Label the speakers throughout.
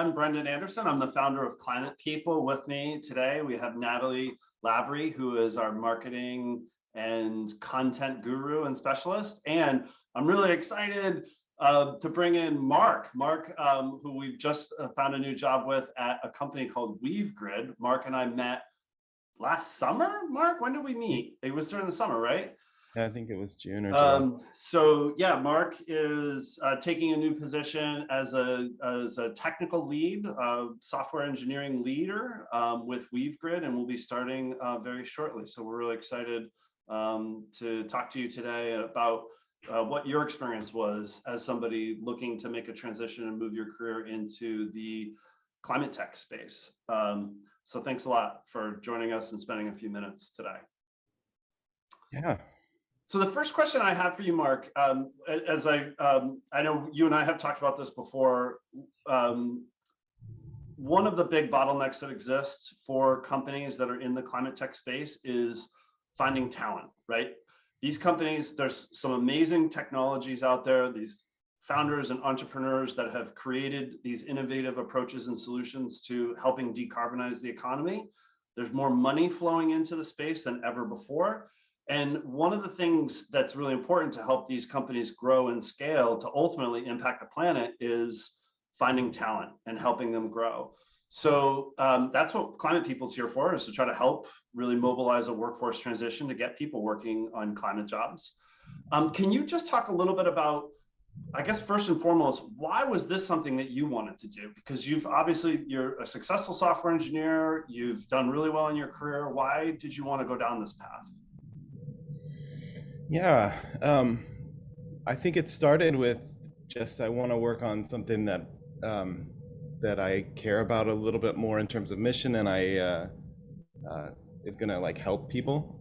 Speaker 1: I'm Brendan Anderson. I'm the founder of Climate People. With me today, we have Natalie Lavery, who is our marketing and content guru and specialist. And I'm really excited to bring in Mark. Mark, who we've just found a new job with at a company called WeaveGrid. Mark and I met last summer. Mark, when did we meet? It was during the summer, right?
Speaker 2: Yeah, I think it was June or July.
Speaker 1: So yeah, Mark is taking a new position as a technical lead, software engineering leader with WeaveGrid, and we'll be starting very shortly. So we're really excited to talk to you today about what your experience was as somebody looking to make a transition and move your career into the climate tech space. So thanks a lot for joining us and spending a few minutes today.
Speaker 2: Yeah.
Speaker 1: So the first question I have for you, Mark, as I know you and I have talked about this before, one of the big bottlenecks that exists for companies that are in the climate tech space is finding talent, right? These companies, there's some amazing technologies out there, these founders and entrepreneurs that have created these innovative approaches and solutions to helping decarbonize the economy. There's more money flowing into the space than ever before. And one of the things that's really important to help these companies grow and scale to ultimately impact the planet is finding talent and helping them grow. So that's what Climate People's here for, is to try to help really mobilize a workforce transition to get people working on climate jobs. Can you just talk a little bit about, I guess, first and foremost, why was this something that you wanted to do? Because you're a successful software engineer, you've done really well in your career. Why did you want to go down this path?
Speaker 2: Yeah, I think it started with just I want to work on something that that I care about a little bit more in terms of mission, and I is gonna like help people.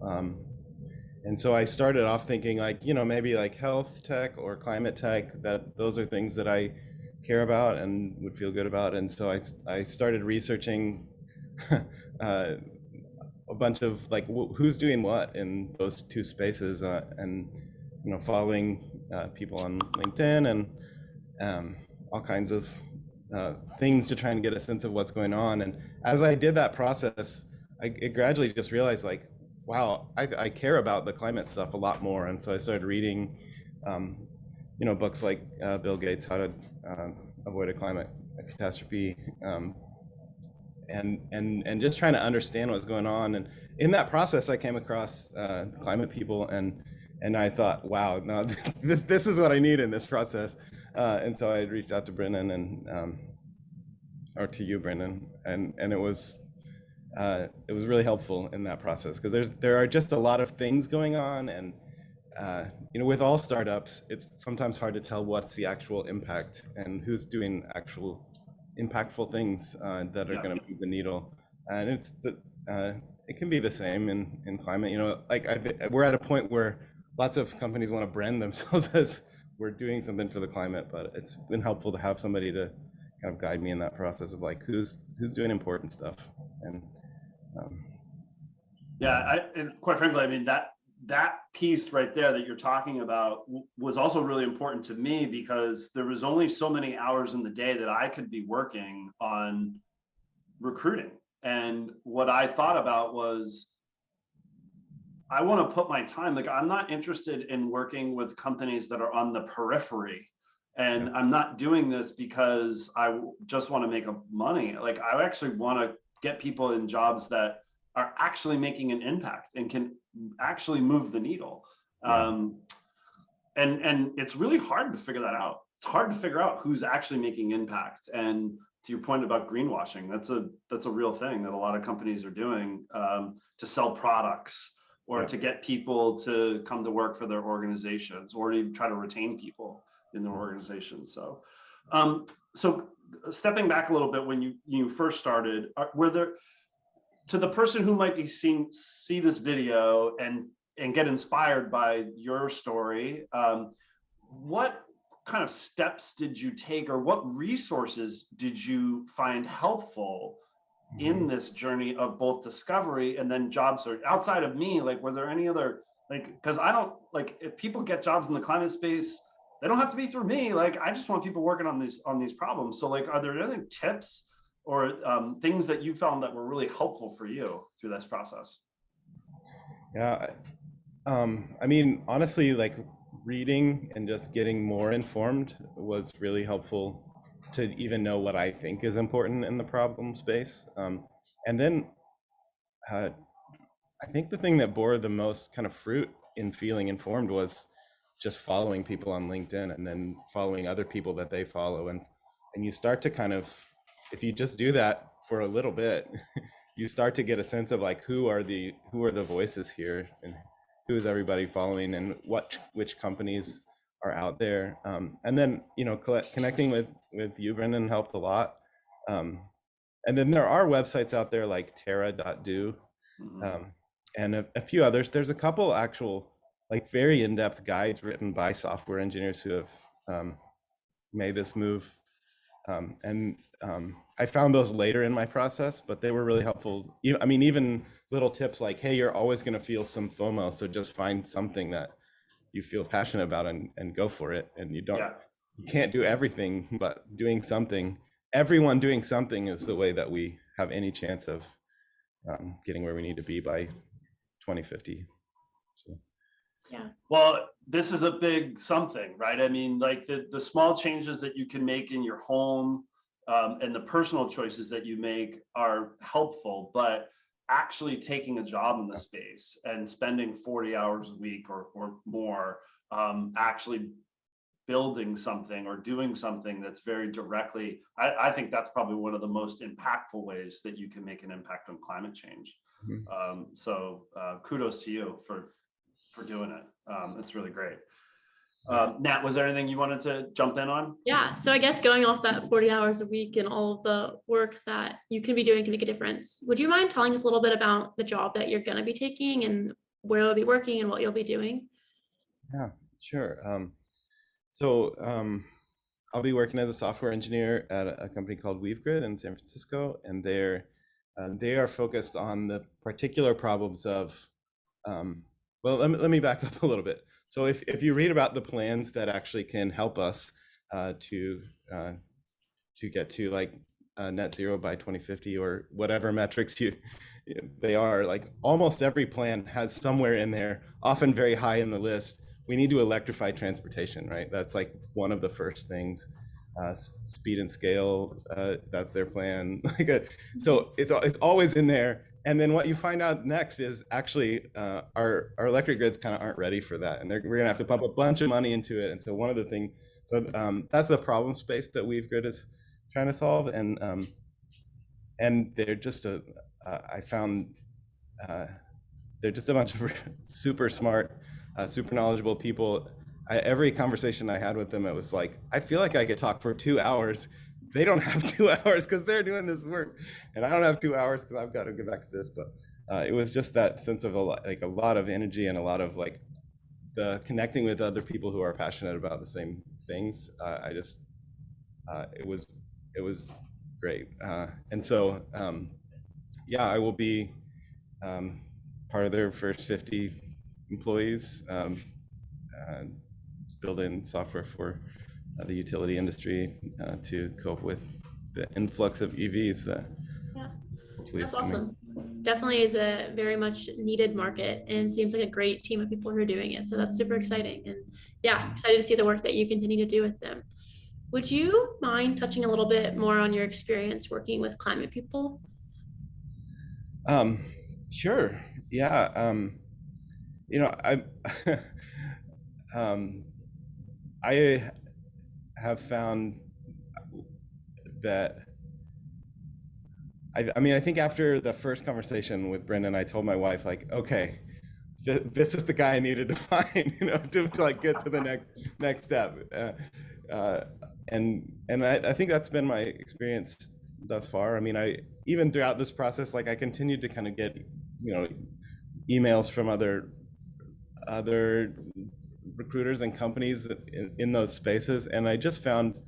Speaker 2: And so I started off thinking like, you know, maybe like health tech or climate tech, that those are things that I care about and would feel good about. And so I started researching a bunch of like who's doing what in those two spaces, and you know, following people on LinkedIn and all kinds of things to try and get a sense of what's going on. And as I did that process, I gradually just realized like, wow, I care about the climate stuff a lot more. And so I started reading you know, books like Bill Gates' How to Avoid a Climate Catastrophe, and just trying to understand what's going on. And in that process, I came across Climate People, and I thought, wow, now this is what I need in this process. And so I reached out to Brendan and or to you, Brendan, and it was really helpful in that process, because there are just a lot of things going on, and you know, with all startups, it's sometimes hard to tell what's the actual impact and who's doing actual impactful things that are going to move the needle. And it can be the same in climate. You know, like we're at a point where lots of companies want to brand themselves as we're doing something for the climate, but it's been helpful to have somebody to kind of guide me in that process of like who's doing important stuff. And
Speaker 1: and quite frankly, I mean, that piece right there that you're talking about was also really important to me, because there was only so many hours in the day that I could be working on recruiting. And what I thought about was, I want to put my time, like, I'm not interested in working with companies that are on the periphery. And I'm not doing this because I just want to make money. Like, I actually want to get people in jobs that are actually making an impact and can actually move the needle. And it's really hard to figure that out. It's hard to figure out who's actually making impact. And to your point about greenwashing, that's a real thing that a lot of companies are doing to sell products, or to get people to come to work for their organizations, or to try to retain people in their organizations. So, so stepping back a little bit, when you first started, were there, to the person who might be see this video and get inspired by your story, what kind of steps did you take, or what resources did you find helpful in this journey of both discovery and then job search? Outside of me, like, were there any other, like, because I don't, like, if people get jobs in the climate space, they don't have to be through me. Like, I just want people working on these problems. So like, are there any tips or things that you found that were really helpful for you through this process?
Speaker 2: Yeah, I mean, honestly, like reading and just getting more informed was really helpful to even know what I think is important in the problem space. And then uh, I think the thing that bore the most kind of fruit in feeling informed was just following people on LinkedIn and then following other people that they follow. And you start to kind of, if you just do that for a little bit, you start to get a sense of like who are the voices here and who is everybody following and which companies are out there. And then, you know, connecting with you, Brendan, helped a lot. And then there are websites out there like terra.do, and a few others. There's a couple actual like very in-depth guides written by software engineers who have made this move. And I found those later in my process, but they were really helpful. I mean, even little tips like, hey, you're always going to feel some FOMO, so just find something that you feel passionate about and go for it. And you can't do everything, but doing something, everyone doing something is the way that we have any chance of getting where we need to be by 2050. So.
Speaker 3: Yeah.
Speaker 1: Well, this is a big something, right? I mean, like the small changes that you can make in your home and the personal choices that you make are helpful, but actually taking a job in the space and spending 40 hours a week or more actually building something or doing something that's very directly, I think that's probably one of the most impactful ways that you can make an impact on climate change. So kudos to you for doing it. It's really great. Nat, was there anything you wanted to jump in on?
Speaker 3: Yeah, so I guess going off that 40 hours a week and all of the work that you can be doing to make a difference, would you mind telling us a little bit about the job that you're going to be taking and where you'll be working and what you'll be doing?
Speaker 2: Yeah, sure. I'll be working as a software engineer at a company called WeaveGrid in San Francisco, and they are focused on the particular problems of well, let me back up a little bit. So if you read about the plans that actually can help us to get to like net zero by 2050 or whatever metrics they are, like almost every plan has somewhere in there, often very high in the list, we need to electrify transportation, right? That's like one of the first things. Speed and scale, that's their plan. So it's always in there. And then what you find out next is actually our electric grids kind of aren't ready for that, and we're gonna have to pump a bunch of money into it. And so one of the things, that's the problem space that WeaveGrid is trying to solve, and they're just I found they're just a bunch of super smart, super knowledgeable people. Every conversation I had with them, it was like, I feel like I could talk for 2 hours. They don't have 2 hours because they're doing this work, and I don't have 2 hours because I've got to get back to this. But it was just that sense of a lot of energy and a lot of like the connecting with other people who are passionate about the same things. It was great, and so yeah, I will be part of their first 50 employees. Building software for the utility industry to cope with the influx of EVs that hopefully
Speaker 3: That's
Speaker 2: is coming.
Speaker 3: awesome. Definitely is a very much needed market and seems like a great team of people who are doing it. So that's super exciting. And yeah, excited to see the work that you continue to do with them. Would you mind touching a little bit more on your experience working with climate people?
Speaker 2: Sure. Yeah. You know, I have found that I mean, I think after the first conversation with Brendan, I told my wife, like, okay, this is the guy I needed to find, you know, to like get to the next step. And I think that's been my experience thus far. I mean, even throughout this process, like I continued to kind of get, you know, emails from other recruiters and companies in those spaces, and I just found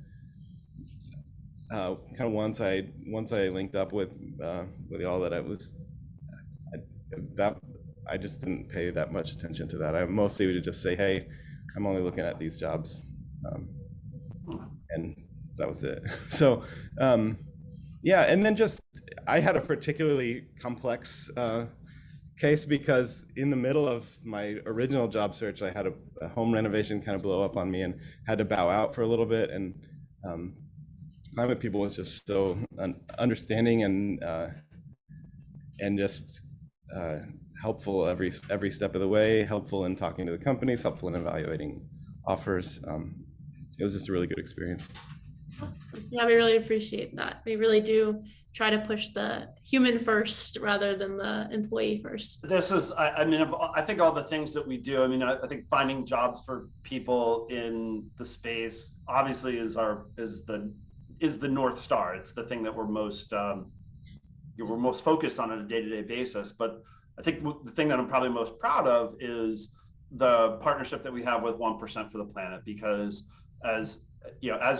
Speaker 2: kind of once I linked up with y'all that I just didn't pay that much attention to that. I mostly would just say, hey, I'm only looking at these jobs and that was it. So yeah, and then just I had a particularly complex case because in the middle of my original job search, I had a home renovation kind of blow up on me and had to bow out for a little bit. And Climate People was just so understanding and just helpful every step of the way, helpful in talking to the companies, helpful in evaluating offers. It was just a really good experience.
Speaker 3: Yeah, we really appreciate that. We really do try to push the human first rather than the employee first.
Speaker 1: This is, I mean, I think all the things that we do, I mean, I think finding jobs for people in the space obviously is the North Star. It's the thing that we're most focused on a day-to-day basis. But I think the thing that I'm probably most proud of is the partnership that we have with 1% for the Planet, because as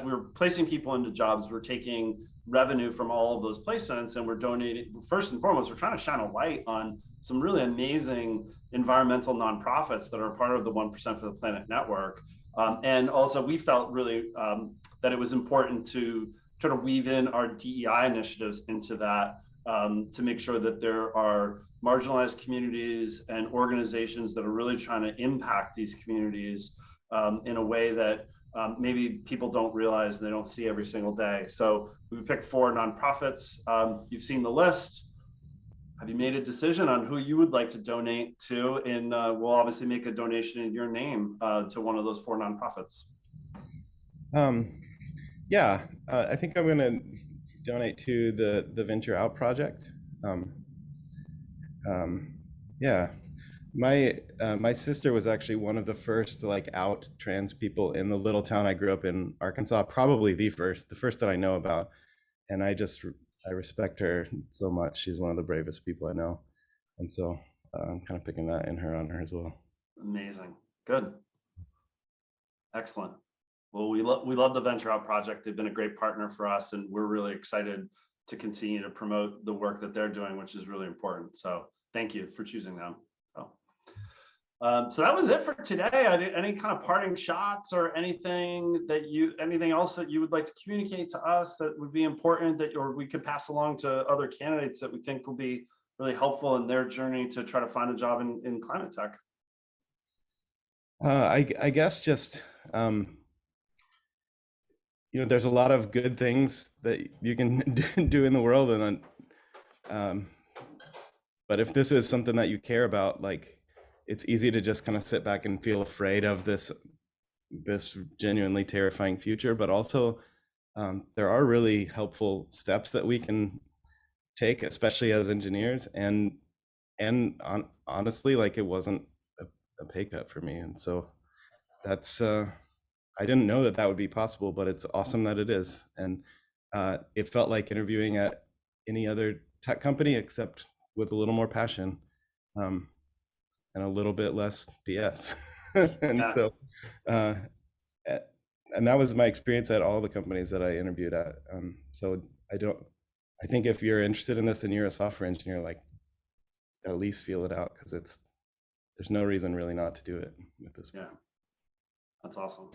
Speaker 1: we're placing people into jobs, we're taking revenue from all of those placements and we're donating. First and foremost, we're trying to shine a light on some really amazing environmental nonprofits that are part of the 1% for the Planet network. And also we felt really that it was important to try to weave in our DEI initiatives into that, to make sure that there are marginalized communities and organizations that are really trying to impact these communities in a way that maybe people don't realize and they don't see every single day. So we picked 4 nonprofits. You've seen the list. Have you made a decision on who you would like to donate to? And we'll obviously make a donation in your name to one of those 4 nonprofits.
Speaker 2: Yeah, I think I'm going to donate to the Venture Out project. Yeah. My sister was actually one of the first out trans people in the little town I grew up in, Arkansas, probably the first that I know about. And I respect her so much. She's one of the bravest people I know. And so I'm kind of picking that in her honor as well.
Speaker 1: Amazing. Good. Excellent. Well, we love the Venture Out project. They've been a great partner for us, and we're really excited to continue to promote the work that they're doing, which is really important. So thank you for choosing them. So that was it for today. Any kind of parting shots or anything else that you would like to communicate to us that would be important or we could pass along to other candidates that we think will be really helpful in their journey to try to find a job in climate tech?
Speaker 2: I guess just, there's a lot of good things that you can do in the world. But if this is something that you care about, it's easy to just kind of sit back and feel afraid of this genuinely terrifying future, but also there are really helpful steps that we can take, especially as engineers. And honestly, it wasn't a pay cut for me. And so that's, I didn't know that would be possible, but it's awesome that it is. And it felt like interviewing at any other tech company, except with a little more passion. And a little bit less BS. And so, and that was my experience at all the companies that I interviewed at. So I think if you're interested in this and you're a software engineer, at least feel it out, because there's no reason really not to do it with this.
Speaker 1: Yeah, that's awesome.